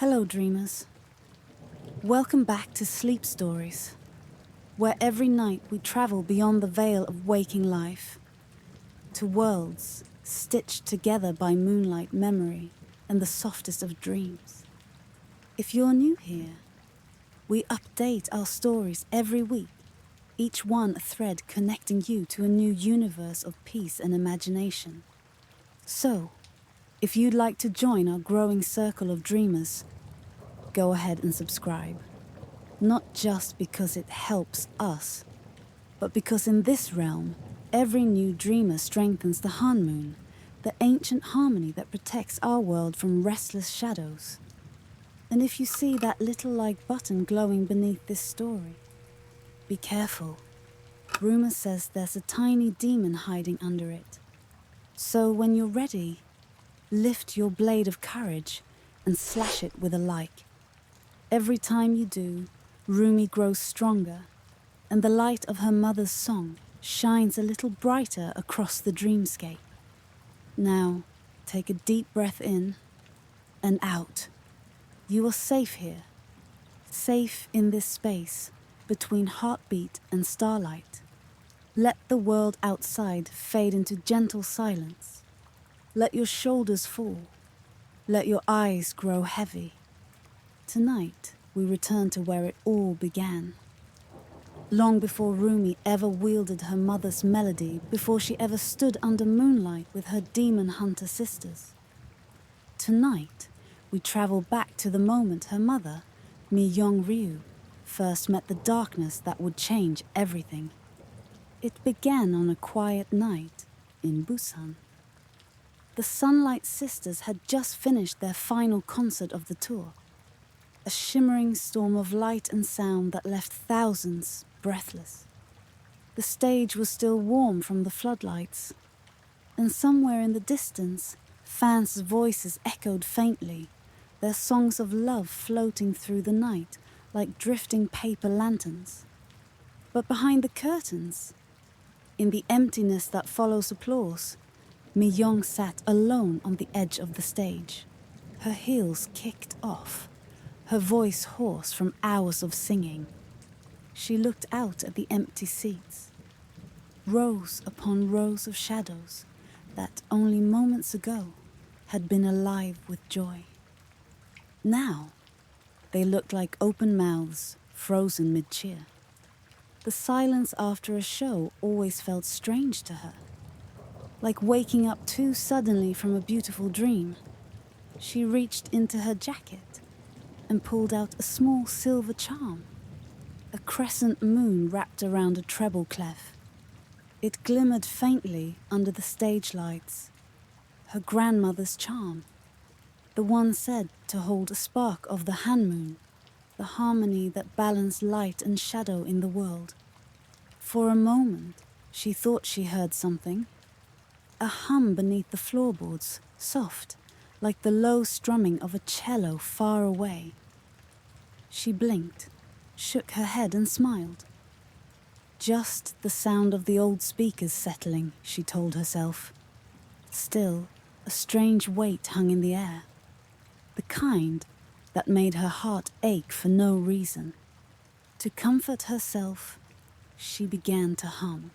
Hello, dreamers. Welcome back to Sleep Stories, where every night we travel beyond the veil of waking life to worlds stitched together by moonlight memory and the softest of dreams. If you're new here, we update our stories every week, each one a thread connecting you to a new universe of peace and imagination. So, if you'd like to join our growing circle of dreamers, go ahead and subscribe. Not just because it helps us, but because in this realm, every new dreamer strengthens the Han Moon, the ancient harmony that protects our world from restless shadows. And if you see that little like button glowing beneath this story, be careful. Rumor says there's a tiny demon hiding under it. So when you're ready, lift your blade of courage and slash it with a like. Every time you do, Rumi grows stronger, and the light of her mother's song shines a little brighter across the dreamscape. Now, take a deep breath in and out. You are safe here, safe in this space between heartbeat and starlight. Let the world outside fade into gentle silence. Let your shoulders fall. Let your eyes grow heavy. Tonight, we return to where it all began. Long before Rumi ever wielded her mother's melody, before she ever stood under moonlight with her demon hunter sisters. Tonight, we travel back to the moment her mother, Mi-yeong Ryu, first met the darkness that would change everything. It began on a quiet night in Busan. The Sunlight Sisters had just finished their final concert of the tour. A shimmering storm of light and sound that left thousands breathless. The stage was still warm from the floodlights, and somewhere in the distance, fans' voices echoed faintly, their songs of love floating through the night like drifting paper lanterns. But behind the curtains, in the emptiness that follows applause, Mi-yeong sat alone on the edge of the stage, her heels kicked off, her voice hoarse from hours of singing. She looked out at the empty seats, rows upon rows of shadows that only moments ago had been alive with joy. Now, they looked like open mouths, frozen mid-cheer. The silence after a show always felt strange to her, like waking up too suddenly from a beautiful dream. She reached into her jacket and pulled out a small silver charm, a crescent moon wrapped around a treble clef. It glimmered faintly under the stage lights, her grandmother's charm, the one said to hold a spark of the Han Moon, the harmony that balanced light and shadow in the world. For a moment, she thought she heard something, a hum beneath the floorboards, soft, like the low strumming of a cello far away. She blinked, shook her head and smiled. Just the sound of the old speakers settling, she told herself. Still, a strange weight hung in the air, the kind that made her heart ache for no reason. To comfort herself, she began to hum.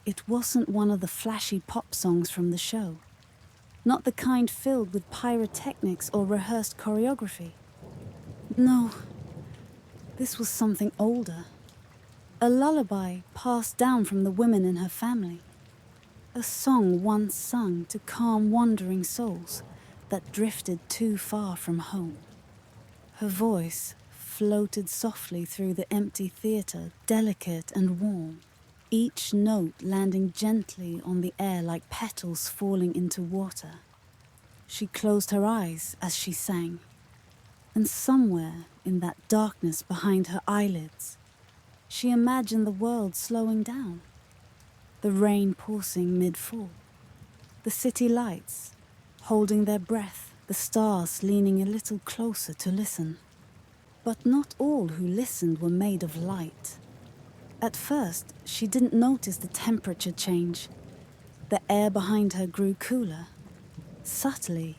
It wasn't one of the flashy pop songs from the show, not the kind filled with pyrotechnics or rehearsed choreography. No, this was something older. A lullaby passed down from the women in her family. A song once sung to calm wandering souls that drifted too far from home. Her voice floated softly through the empty theater, delicate and warm, each note landing gently on the air like petals falling into water. She closed her eyes as she sang, and somewhere in that darkness behind her eyelids, she imagined the world slowing down, the rain pausing mid-fall, the city lights holding their breath, the stars leaning a little closer to listen. But not all who listened were made of light. At first, she didn't notice the temperature change. The air behind her grew cooler, subtly,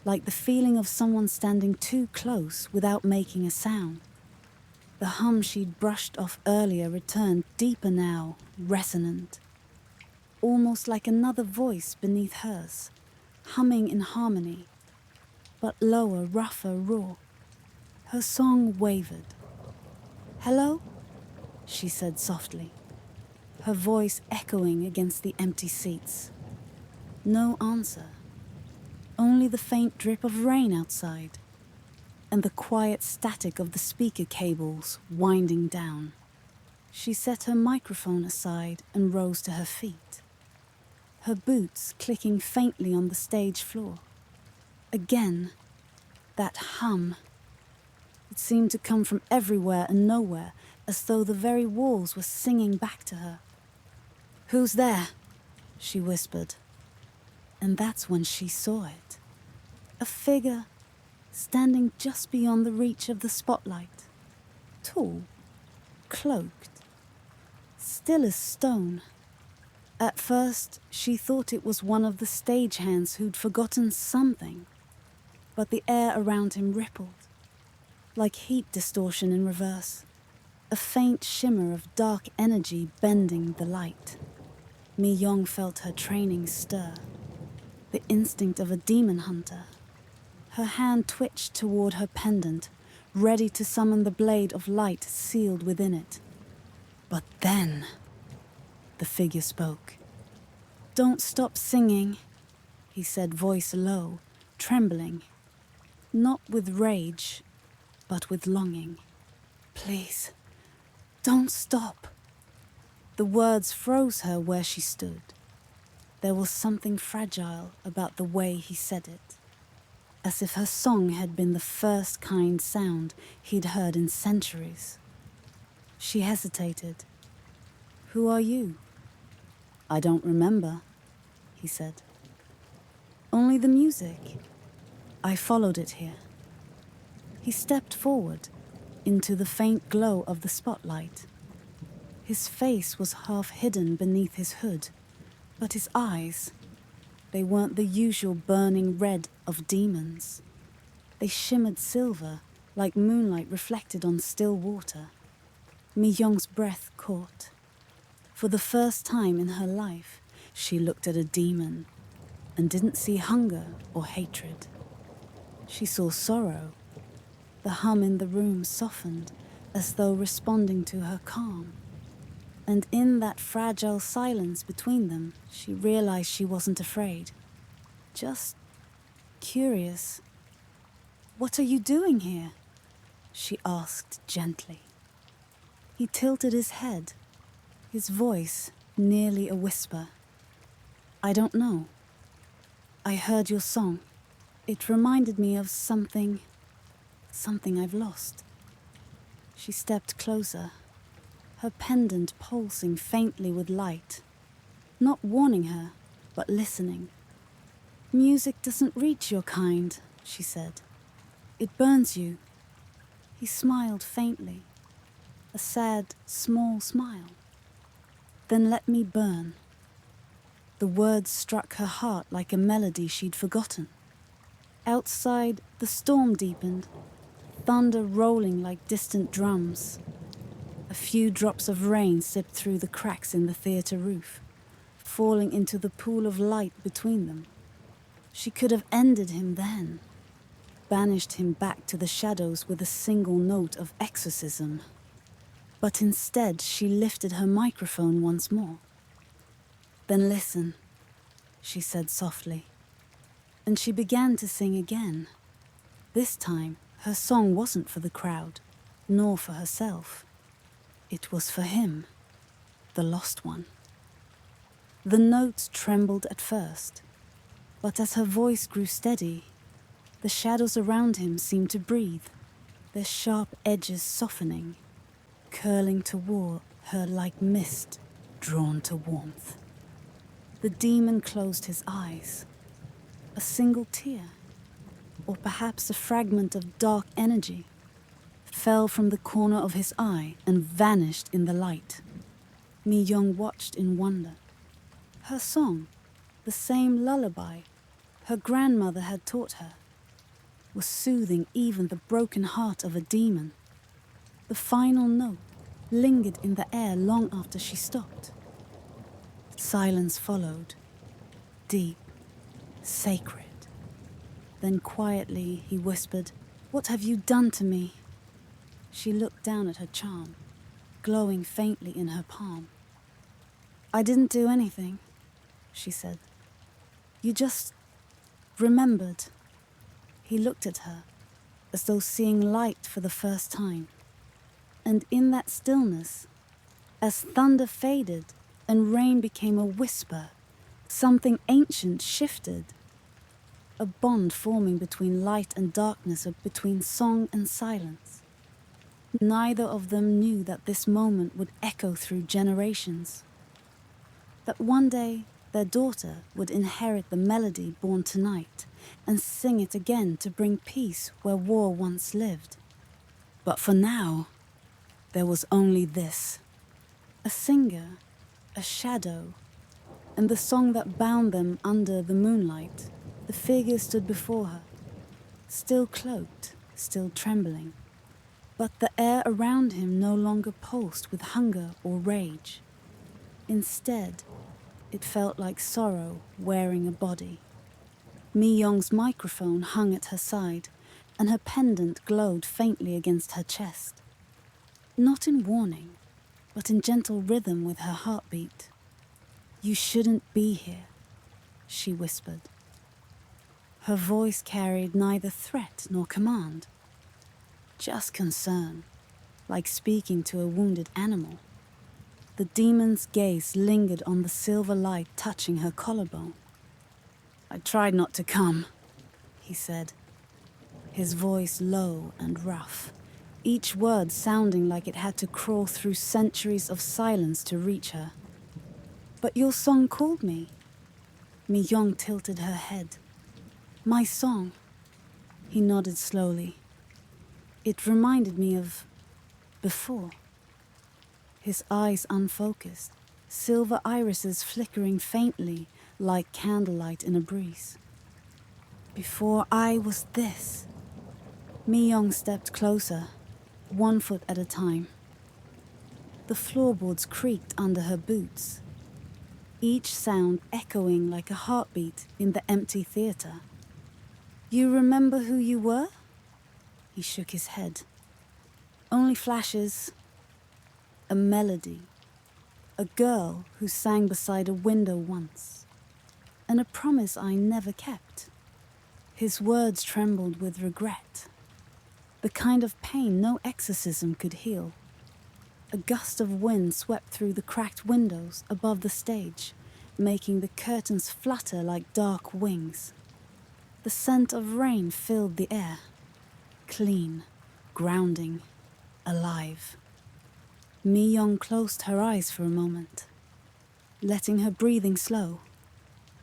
like the feeling of someone standing too close without making a sound. The hum she'd brushed off earlier returned deeper now, resonant, almost like another voice beneath hers, humming in harmony, but lower, rougher, raw. Her song wavered. "Hello?" she said softly, her voice echoing against the empty seats. No answer, only the faint drip of rain outside, and the quiet static of the speaker cables winding down. She set her microphone aside and rose to her feet, her boots clicking faintly on the stage floor. Again, that hum. It seemed to come from everywhere and nowhere, as though the very walls were singing back to her. "Who's there?" she whispered. And that's when she saw it. A figure standing just beyond the reach of the spotlight. Tall, cloaked, still as stone. At first, she thought it was one of the stagehands who'd forgotten something, but the air around him rippled, like heat distortion in reverse, a faint shimmer of dark energy bending the light. Mi-yeong felt her training stir, the instinct of a demon hunter. Her hand twitched toward her pendant, ready to summon the blade of light sealed within it. But then, the figure spoke. "Don't stop singing," he said, voice low, trembling, not with rage, but with longing. "Please, don't stop." The words froze her where she stood. There was something fragile about the way he said it, as if her song had been the first kind sound he'd heard in centuries. She hesitated. "Who are you?" "I don't remember," he said. "Only the music. I followed it here." He stepped forward into the faint glow of the spotlight. His face was half hidden beneath his hood, but his eyes, they weren't the usual burning red of demons. They shimmered silver, like moonlight reflected on still water. Mi-yeong's breath caught. For the first time in her life, she looked at a demon and didn't see hunger or hatred. She saw sorrow. The hum in the room softened, as though responding to her calm. And in that fragile silence between them, she realized she wasn't afraid. Just curious. "What are you doing here?" she asked gently. He tilted his head, his voice nearly a whisper. "I don't know. I heard your song. It reminded me of something I've lost." She stepped closer, her pendant pulsing faintly with light, not warning her, but listening. "Music doesn't reach your kind," she said. "It burns you." He smiled faintly, a sad, small smile. "Then let me burn." The words struck her heart like a melody she'd forgotten. Outside, the storm deepened, thunder rolling like distant drums. A few drops of rain sipped through the cracks in the theatre roof, falling into the pool of light between them. She could have ended him then, banished him back to the shadows with a single note of exorcism. But instead, she lifted her microphone once more. "Then listen," she said softly. And she began to sing again. This time, her song wasn't for the crowd, nor for herself. It was for him, the lost one. The notes trembled at first, but as her voice grew steady, the shadows around him seemed to breathe, their sharp edges softening, curling toward her like mist drawn to warmth. The demon closed his eyes. A single tear, or perhaps a fragment of dark energy, fell from the corner of his eye and vanished in the light. Mi-yeong watched in wonder. Her song, the same lullaby her grandmother had taught her, was soothing even the broken heart of a demon. The final note lingered in the air long after she stopped. Silence followed, deep, sacred. Then quietly he whispered, "What have you done to me?" She looked down at her charm, glowing faintly in her palm. "I didn't do anything," she said. "You just remembered." He looked at her, as though seeing light for the first time. And in that stillness, as thunder faded and rain became a whisper, something ancient shifted. A bond forming between light and darkness, or between song and silence. Neither of them knew that this moment would echo through generations. That one day their daughter would inherit the melody born tonight and sing it again to bring peace where war once lived. But for now, there was only this. A singer, a shadow, and the song that bound them under the moonlight. The figure stood before her, still cloaked, still trembling. But the air around him no longer pulsed with hunger or rage. Instead, it felt like sorrow wearing a body. Mi-yeong's microphone hung at her side, and her pendant glowed faintly against her chest. Not in warning, but in gentle rhythm with her heartbeat. "You shouldn't be here," she whispered. Her voice carried neither threat nor command, just concern, like speaking to a wounded animal. The demon's gaze lingered on the silver light touching her collarbone. "I tried not to come," he said, his voice low and rough, each word sounding like it had to crawl through centuries of silence to reach her. "But your song called me." Mi-yeong tilted her head. "My song." He nodded slowly. "It reminded me of before." His eyes unfocused, silver irises flickering faintly like candlelight in a breeze. "Before I was this." Mi-yeong stepped closer, 1 foot at a time. The floorboards creaked under her boots, each sound echoing like a heartbeat in the empty theater. "You remember who you were?" He shook his head. "Only flashes. A melody. A girl who sang beside a window once. And a promise I never kept." His words trembled with regret. The kind of pain no exorcism could heal. A gust of wind swept through the cracked windows above the stage, making the curtains flutter like dark wings. The scent of rain filled the air. Clean, grounding, alive. Mi-yeong closed her eyes for a moment, letting her breathing slow.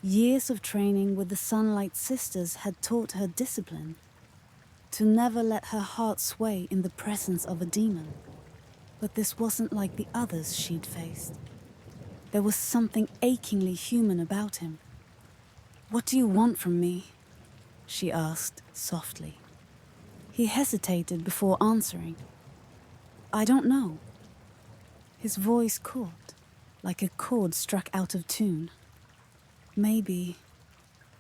Years of training with the Sunlight Sisters had taught her discipline, to never let her heart sway in the presence of a demon. But this wasn't like the others she'd faced. There was something achingly human about him. "What do you want from me?" she asked softly. He hesitated before answering. "I don't know." His voice caught, like a chord struck out of tune. "Maybe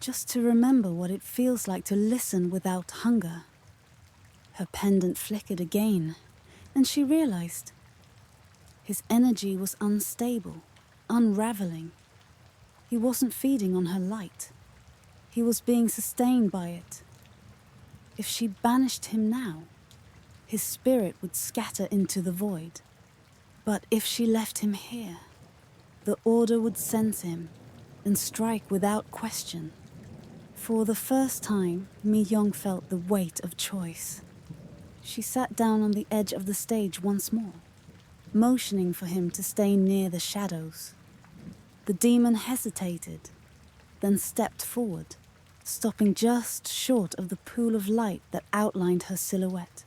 just to remember what it feels like to listen without hunger." Her pendant flickered again, and she realized his energy was unstable, unraveling. He wasn't feeding on her light. He was being sustained by it. If she banished him now, his spirit would scatter into the void. But if she left him here, the order would sense him and strike without question. For the first time, Mi-yeong felt the weight of choice. She sat down on the edge of the stage once more, motioning for him to stay near the shadows. The demon hesitated, then stepped forward, stopping just short of the pool of light that outlined her silhouette.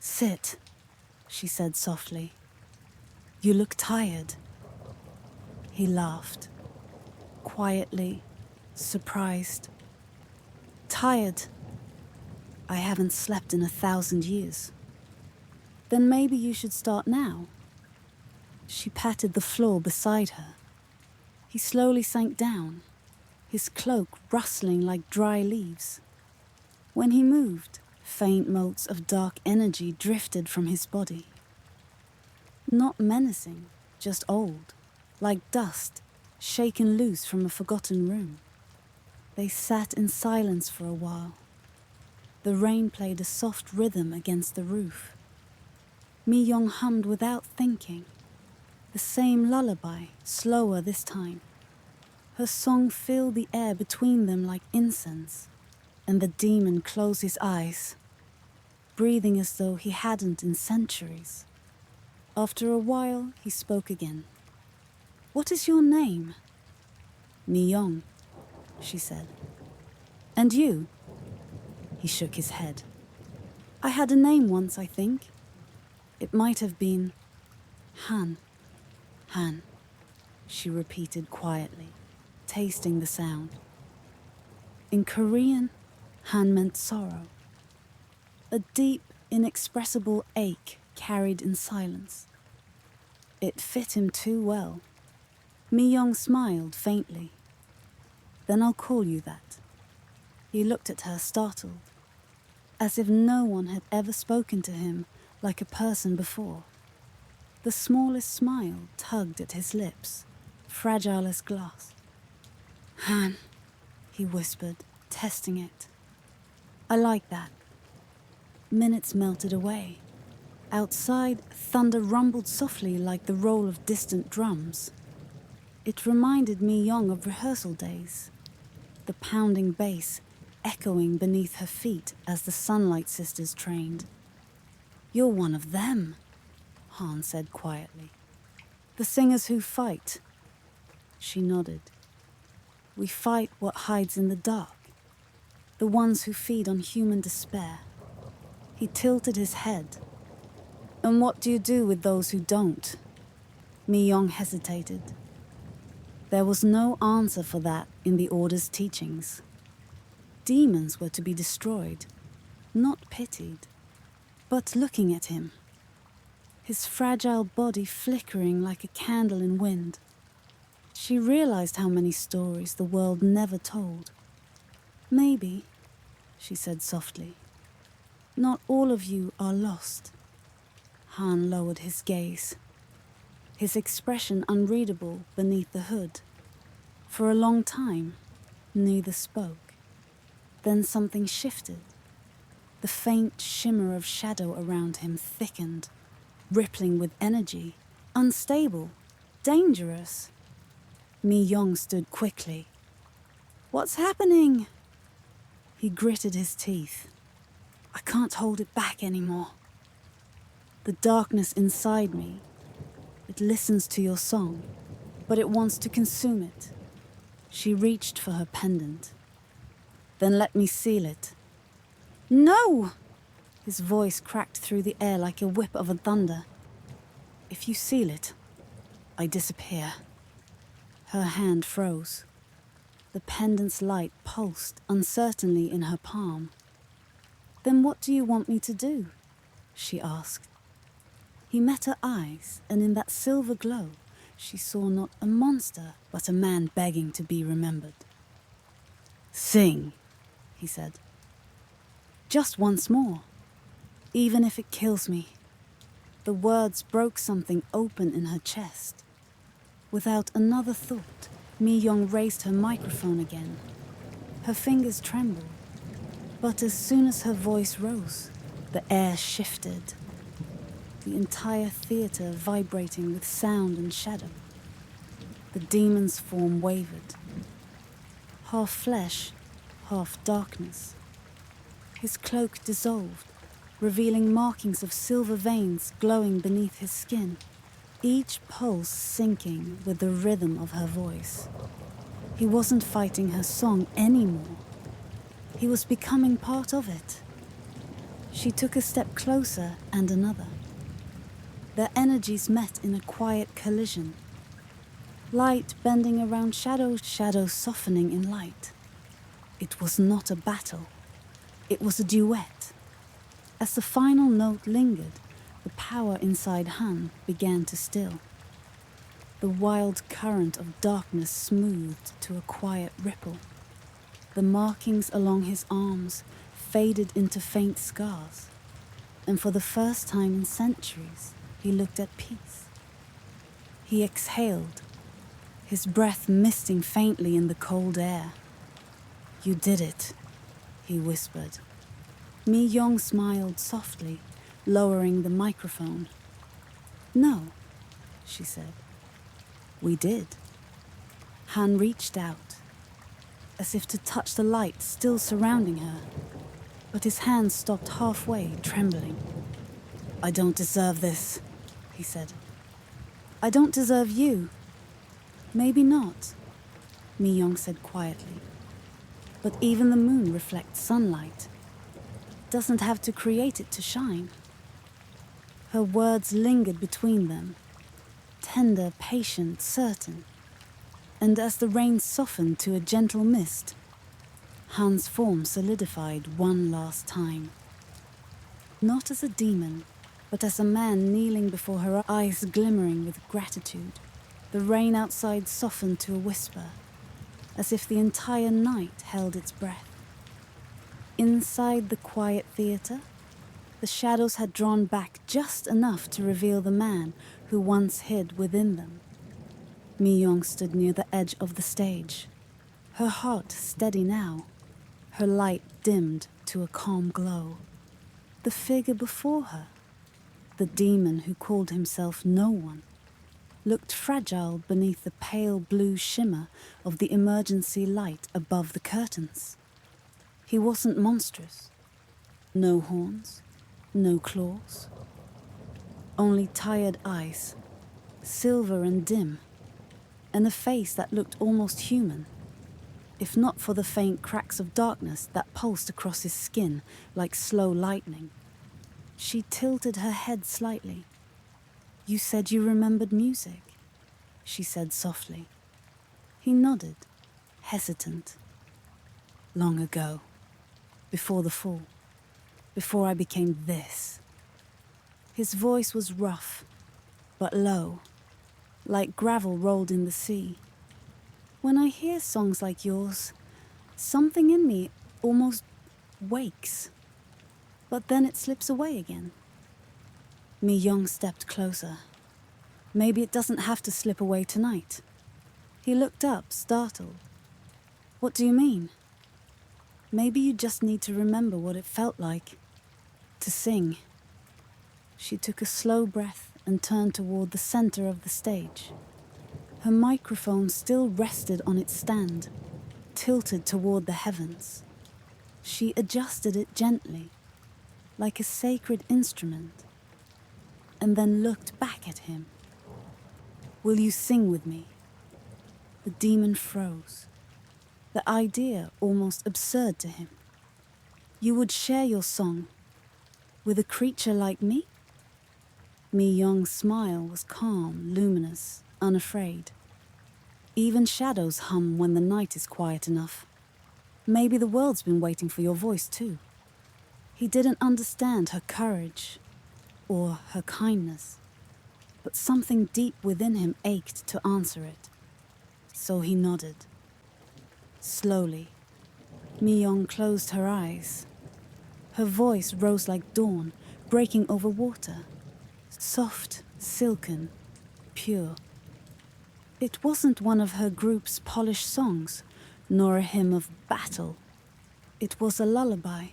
"Sit," she said softly. "You look tired." He laughed, quietly, surprised. "Tired. I haven't slept in 1,000 years. Then maybe you should start now. She patted the floor beside her. He slowly sank down, his cloak rustling like dry leaves. When he moved, faint motes of dark energy drifted from his body. Not menacing, just old, like dust, shaken loose from a forgotten room. They sat in silence for a while. The rain played a soft rhythm against the roof. Mi-yeong hummed without thinking, the same lullaby, slower this time. Her song filled the air between them like incense, and the demon closed his eyes, breathing as though he hadn't in centuries. After a while, he spoke again. "What is your name?" "Mi-yeong," she said. "And you?" He shook his head. "I had a name once, I think. It might have been Han." "Han," she repeated quietly, tasting the sound. In Korean, Han meant sorrow. A deep, inexpressible ache carried in silence. It fit him too well. Mi-yeong smiled faintly. "Then I'll call you that." He looked at her, startled, as if no one had ever spoken to him like a person before. The smallest smile tugged at his lips, fragile as glass. "Han," he whispered, testing it. "I like that." Minutes melted away. Outside, thunder rumbled softly like the roll of distant drums. It reminded Mi-yeong of rehearsal days, the pounding bass echoing beneath her feet as the Sunlight Sisters trained. "You're one of them," Han said quietly. "The singers who fight." She nodded. "We fight what hides in the dark, the ones who feed on human despair." He tilted his head. "And what do you do with those who don't?" Mi-yeong hesitated. There was no answer for that in the Order's teachings. Demons were to be destroyed, not pitied. But looking at him, his fragile body flickering like a candle in wind, she realized how many stories the world never told. "Maybe," she said softly, "not all of you are lost." Han lowered his gaze, his expression unreadable beneath the hood. For a long time, neither spoke. Then something shifted. The faint shimmer of shadow around him thickened, rippling with energy, unstable, dangerous. Mi-yeong stood quickly. "What's happening?" He gritted his teeth. "I can't hold it back anymore. The darkness inside me, it listens to your song, but it wants to consume it." She reached for her pendant. "Then let me seal it." "No!" His voice cracked through the air like a whip of a thunder. "If you seal it, I disappear." Her hand froze. The pendant's light pulsed uncertainly in her palm. "Then what do you want me to do?" she asked. He met her eyes, and in that silver glow, she saw not a monster, but a man begging to be remembered. "Sing," he said. "Just once more, even if it kills me." The words broke something open in her chest. Without another thought, Mi-yeong raised her microphone again. Her fingers trembled, but as soon as her voice rose, the air shifted. The entire theater vibrating with sound and shadow. The demon's form wavered. Half flesh, half darkness. His cloak dissolved, revealing markings of silver veins glowing beneath his skin, each pulse syncing with the rhythm of her voice. He wasn't fighting her song anymore. He was becoming part of it. She took a step closer and another. Their energies met in a quiet collision. Light bending around shadow, shadow softening in light. It was not a battle. It was a duet. As the final note lingered, the power inside Han began to still. The wild current of darkness smoothed to a quiet ripple. The markings along his arms faded into faint scars, and for the first time in centuries, he looked at peace. He exhaled, his breath misting faintly in the cold air. "You did it," he whispered. Mi-yeong smiled softly, lowering the microphone. "No," she said. "We did." Han reached out, as if to touch the light still surrounding her, but his hand stopped halfway, trembling. "I don't deserve this," he said. "I don't deserve you." "Maybe not," Mi-yeong said quietly. "But even the moon reflects sunlight. Doesn't have to create it to shine." Her words lingered between them, tender, patient, certain. And as the rain softened to a gentle mist, Han's form solidified one last time. Not as a demon, but as a man kneeling before her, eyes glimmering with gratitude. The rain outside softened to a whisper, as if the entire night held its breath. Inside the quiet theater, the shadows had drawn back just enough to reveal the man who once hid within them. Mi-yeong stood near the edge of the stage, her heart steady now, her light dimmed to a calm glow. The figure before her, the demon who called himself No One, looked fragile beneath the pale blue shimmer of the emergency light above the curtains. He wasn't monstrous. No horns, no claws. Only tired eyes, silver and dim, and a face that looked almost human, if not for the faint cracks of darkness that pulsed across his skin like slow lightning. She tilted her head slightly. "You said you remembered music," she said softly. He nodded, hesitant. "Long ago, before the fall, before I became this." His voice was rough, but low, like gravel rolled in the sea. "When I hear songs like yours, something in me almost wakes, but then it slips away again." Mi-yeong stepped closer. "Maybe it doesn't have to slip away tonight." He looked up, startled. "What do you mean?" "Maybe you just need to remember what it felt like to sing." She took a slow breath and turned toward the center of the stage. Her microphone still rested on its stand, tilted toward the heavens. She adjusted it gently, like a sacred instrument, and then looked back at him. "Will you sing with me?" The demon froze, the idea almost absurd to him. "You would share your song with a creature like me?" Mi-yeong's smile was calm, luminous, unafraid. "Even shadows hum when the night is quiet enough. Maybe the world's been waiting for your voice too." He didn't understand her courage or her kindness, but something deep within him ached to answer it. So he nodded. Slowly, Mi-yeong closed her eyes. Her voice rose like dawn, breaking over water. Soft, silken, pure. It wasn't one of her group's polished songs, nor a hymn of battle. It was a lullaby,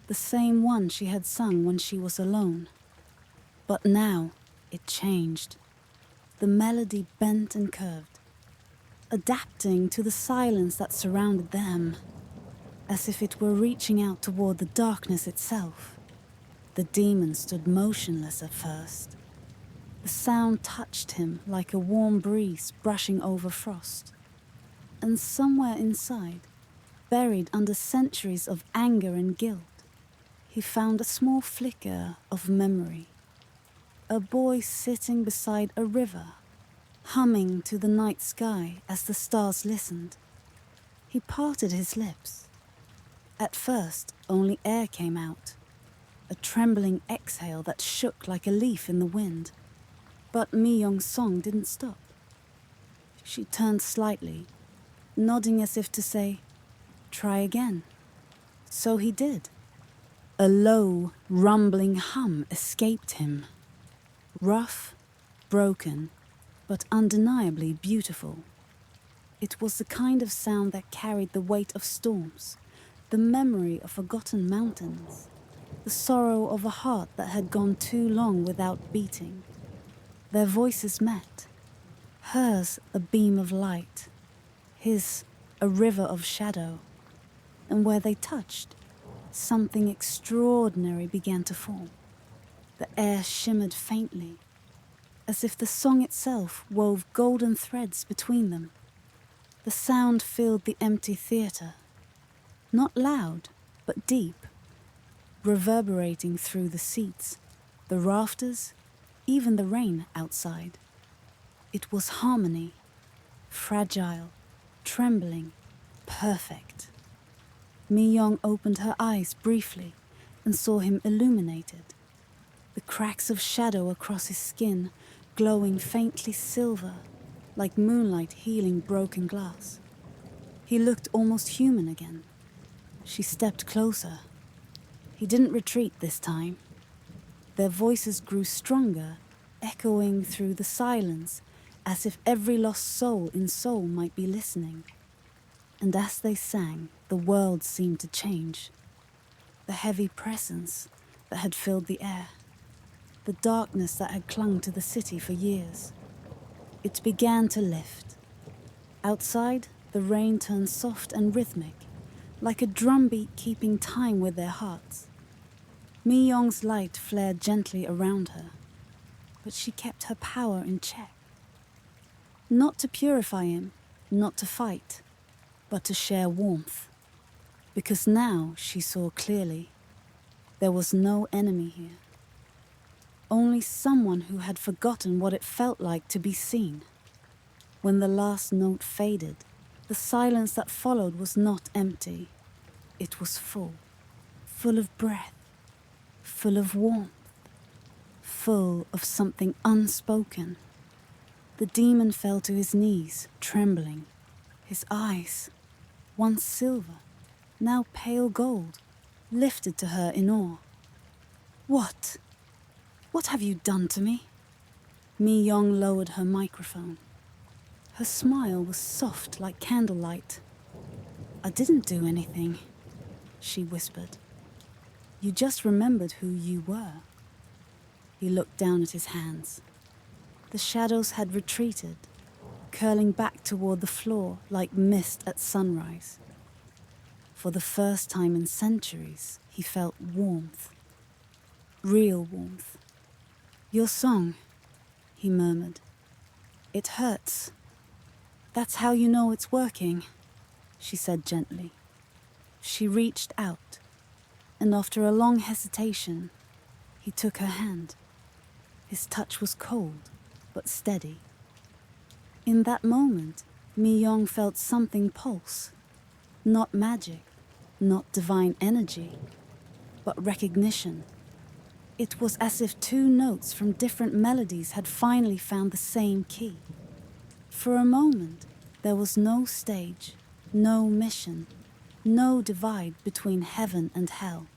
the same one she had sung when she was alone. But now it changed. The melody bent and curved, adapting to the silence that surrounded them, as if it were reaching out toward the darkness itself. The demon stood motionless at first. The sound touched him like a warm breeze brushing over frost. And somewhere inside, buried under centuries of anger and guilt, he found a small flicker of memory. A boy sitting beside a river, humming to the night sky as the stars listened. He parted his lips, At first, only air came out, a trembling exhale that shook like a leaf in the wind. But Mi-yeong's song didn't stop. She turned slightly, nodding as if to say, "Try again." So he did. A low, rumbling hum escaped him. Rough, broken, but undeniably beautiful. It was the kind of sound that carried the weight of storms, the memory of forgotten mountains, the sorrow of a heart that had gone too long without beating. Their voices met, hers a beam of light, his a river of shadow, and where they touched, something extraordinary began to form. The air shimmered faintly, as if the song itself wove golden threads between them. The sound filled the empty theatre, not loud, but deep, reverberating through the seats, the rafters, even the rain outside. It was harmony, fragile, trembling, perfect. Mi-yeong opened her eyes briefly and saw him illuminated, the cracks of shadow across his skin glowing faintly silver, like moonlight healing broken glass. He looked almost human again. She stepped closer. He didn't retreat this time. Their voices grew stronger, echoing through the silence, as if every lost soul in Seoul might be listening. And as they sang, the world seemed to change. The heavy presence that had filled the air, the darkness that had clung to the city for years. It began to lift. Outside, the rain turned soft and rhythmic, like a drumbeat keeping time with their hearts. Mi-yeong's light flared gently around her, but she kept her power in check. Not to purify him, not to fight, but to share warmth. Because now she saw clearly, there was no enemy here. Only someone who had forgotten what it felt like to be seen. When the last note faded, the silence that followed was not empty. It was full of breath, full of warmth, full of something unspoken. The demon fell to his knees, trembling. His eyes, once silver, now pale gold, lifted to her in awe. "What? What have you done to me?" Mi-yeong lowered her microphone. Her smile was soft like candlelight. "I didn't do anything," she whispered. "You just remembered who you were." He looked down at his hands. The shadows had retreated, curling back toward the floor like mist at sunrise. For the first time in centuries, he felt warmth. Real warmth. "Your song," he murmured. "It hurts. That's how you know it's working," she said gently. She reached out, and after a long hesitation, he took her hand. His touch was cold, but steady. In that moment, Mi-yeong felt something pulse. Not magic, not divine energy, but recognition. It was as if two notes from different melodies had finally found the same key. For a moment, there was no stage, no mission, no divide between heaven and hell.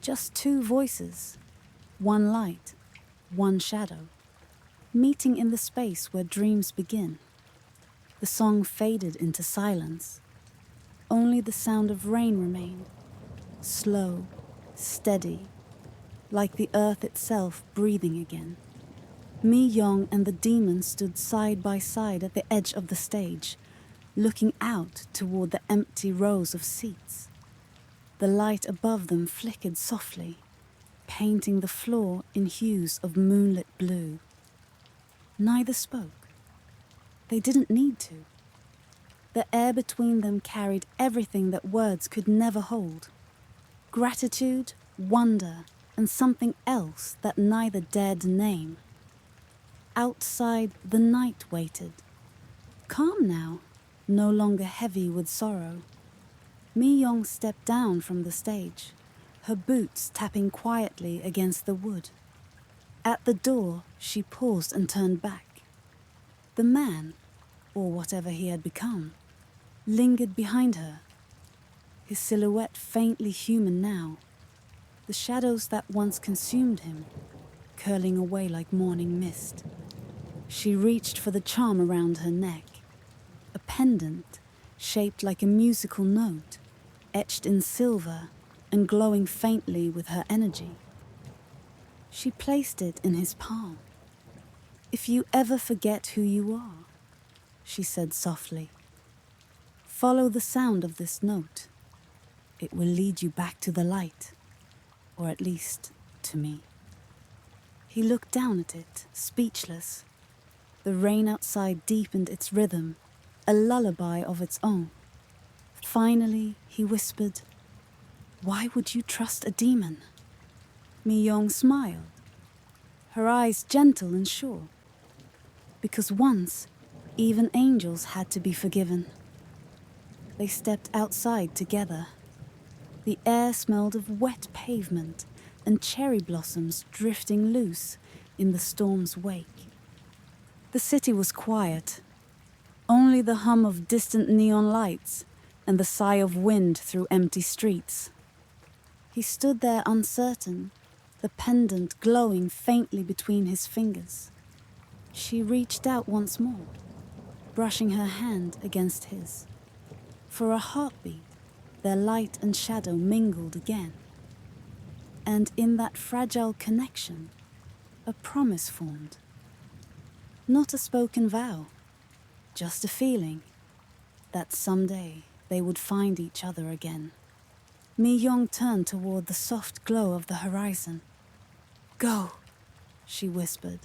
Just two voices, one light, one shadow, meeting in the space where dreams begin. The song faded into silence. Only the sound of rain remained, slow, steady, like the earth itself breathing again. Mi-yeong and the demon stood side by side at the edge of the stage, looking out toward the empty rows of seats. The light above them flickered softly, painting the floor in hues of moonlit blue. Neither spoke. They didn't need to. The air between them carried everything that words could never hold. Gratitude, wonder, and something else that neither dared name. Outside, the night waited. Calm now, no longer heavy with sorrow. Mi-yeong stepped down from the stage, her boots tapping quietly against the wood. At the door, she paused and turned back. The man, or whatever he had become, lingered behind her, his silhouette faintly human now, the shadows that once consumed him, curling away like morning mist. She reached for the charm around her neck, a pendant shaped like a musical note, etched in silver and glowing faintly with her energy. She placed it in his palm. "If you ever forget who you are," she said softly, "follow the sound of this note. It will lead you back to the light, or at least to me." He looked down at it, speechless. The rain outside deepened its rhythm, a lullaby of its own. Finally, he whispered, "Why would you trust a demon?" Mi-yeong smiled, her eyes gentle and sure. "Because once, even angels had to be forgiven." They stepped outside together. The air smelled of wet pavement and cherry blossoms drifting loose in the storm's wake. The city was quiet, only the hum of distant neon lights and the sigh of wind through empty streets. He stood there uncertain, the pendant glowing faintly between his fingers. She reached out once more, brushing her hand against his. For a heartbeat, their light and shadow mingled again. And in that fragile connection, a promise formed. Not a spoken vow, just a feeling that someday they would find each other again. Mi-yeong turned toward the soft glow of the horizon. "Go," she whispered,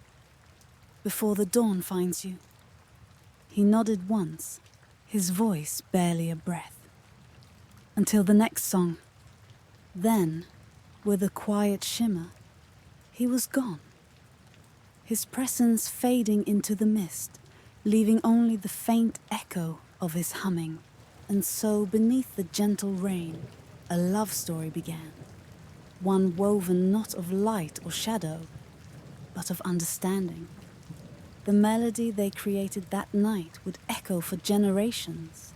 "before the dawn finds you." He nodded once, his voice barely a breath. "Until the next song." Then, with a quiet shimmer, he was gone. His presence fading into the mist, leaving only the faint echo of his humming. And so, beneath the gentle rain, a love story began. One woven not of light or shadow, but of understanding. The melody they created that night would echo for generations,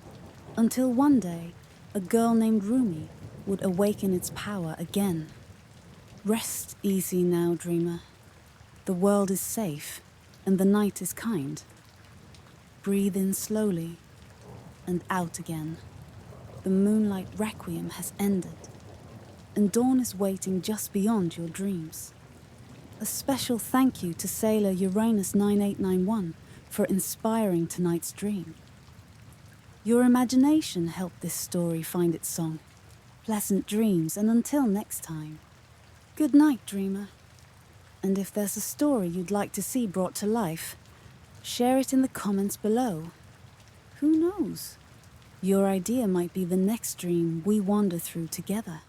until one day, a girl named Rumi would awaken its power again. Rest easy now, dreamer. The world is safe, and the night is kind. Breathe in slowly, and out again. The Moonlight Requiem has ended, and dawn is waiting just beyond your dreams. A special thank you to sailor Uranus 9891 for inspiring tonight's dream. Your imagination helped this story find its song. Pleasant dreams, and until next time. Good night, dreamer. And if there's a story you'd like to see brought to life, share it in the comments below. Who knows? Your idea might be the next dream we wander through together.